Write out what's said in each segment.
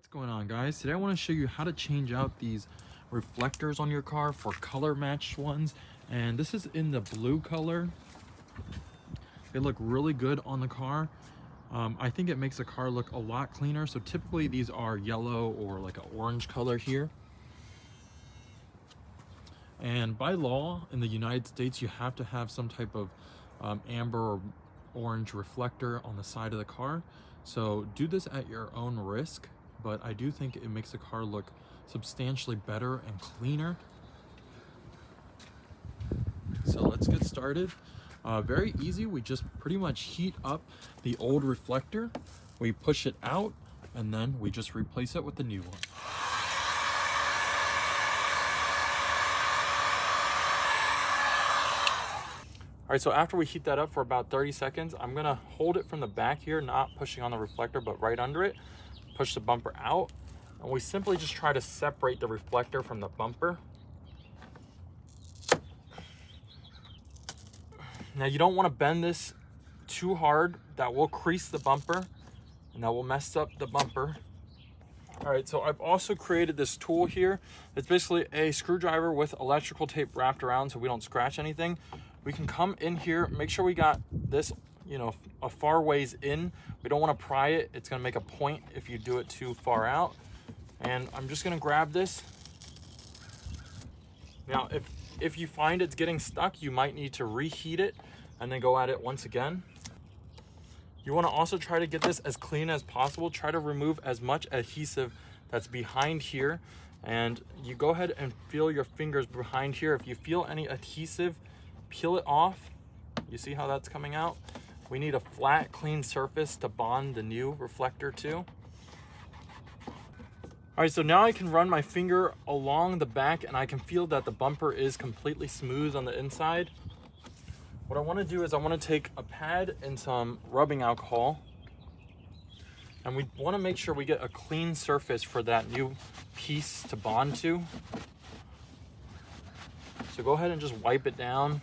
What's going on, guys? Today I want to show you how to change out these reflectors on your car for color matched ones, and this is in the blue color. They look really good on the car. I think it makes the car look a lot cleaner. So typically these are yellow or like an orange color here, and by law in the United States you have to have some type of amber or orange reflector on the side of the car. So do this at your own risk, but I do think it makes the car look substantially better and cleaner. So let's get started. Very easy. We just pretty much heat up the old reflector, we push it out, and then we just replace it with the new one. All right, so after we heat that up for about 30 seconds, I'm gonna hold it from the back here, not pushing on the reflector, but right under it. Push the bumper out, and we simply just try to separate the reflector from the bumper. Now you don't want to bend this too hard. That will crease the bumper and that will mess up the bumper. All right, so I've also created this tool here. It's basically a screwdriver with electrical tape wrapped around so we don't scratch anything. We can come in here, make sure we got this, a far ways in. We don't want to pry it. It's going to make a point if you do it too far out. And I'm just going to grab this. Now, if you find it's getting stuck, you might need to reheat it and then go at it once again. You want to also try to get this as clean as possible. Try to remove as much adhesive that's behind here. And you go ahead and feel your fingers behind here. If you feel any adhesive, peel it off. You see how that's coming out? We need a flat, clean surface to bond the new reflector to. All right, so now I can run my finger along the back and I can feel that the bumper is completely smooth on the inside. What I want to do is I want to take a pad and some rubbing alcohol, and we want to make sure we get a clean surface for that new piece to bond to. So go ahead and just wipe it down.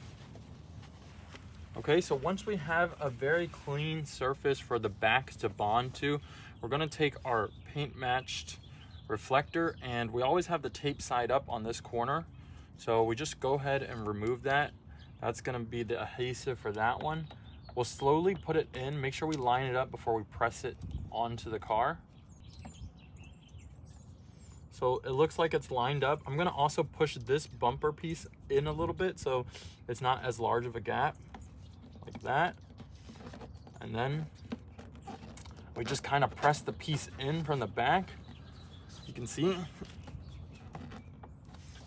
Okay, so once we have a very clean surface for the back to bond to, we're going to take our paint matched reflector, and we always have the tape side up on this corner. So we just go ahead and remove that. That's going to be the adhesive for that one. We'll slowly put it in, make sure we line it up before we press it onto the car. So it looks like it's lined up. I'm going to also push this bumper piece in a little bit so it's not as large of a gap, like that. And then we just kind of press the piece in from the back. You can see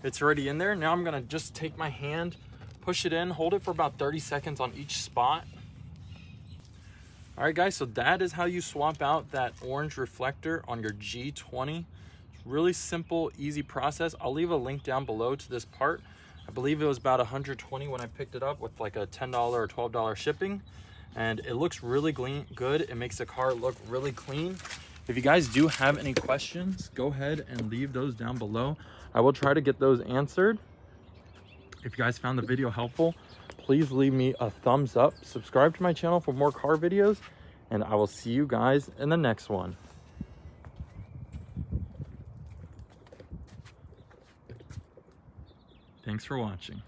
it's already in there. Now I'm going to just take my hand, push it in, hold it for about 30 seconds on each spot. All right, guys, so that is how you swap out that orange reflector on your G20. It's really simple, easy process. I'll leave a link down below to this part. I believe it was about $120 when I picked it up with like a $10 or $12 shipping. And it looks really good. It makes the car look really clean. If you guys do have any questions, go ahead and leave those down below. I will try to get those answered. If you guys found the video helpful, please leave me a thumbs up. Subscribe to my channel for more car videos, and I will see you guys in the next one. Thanks for watching.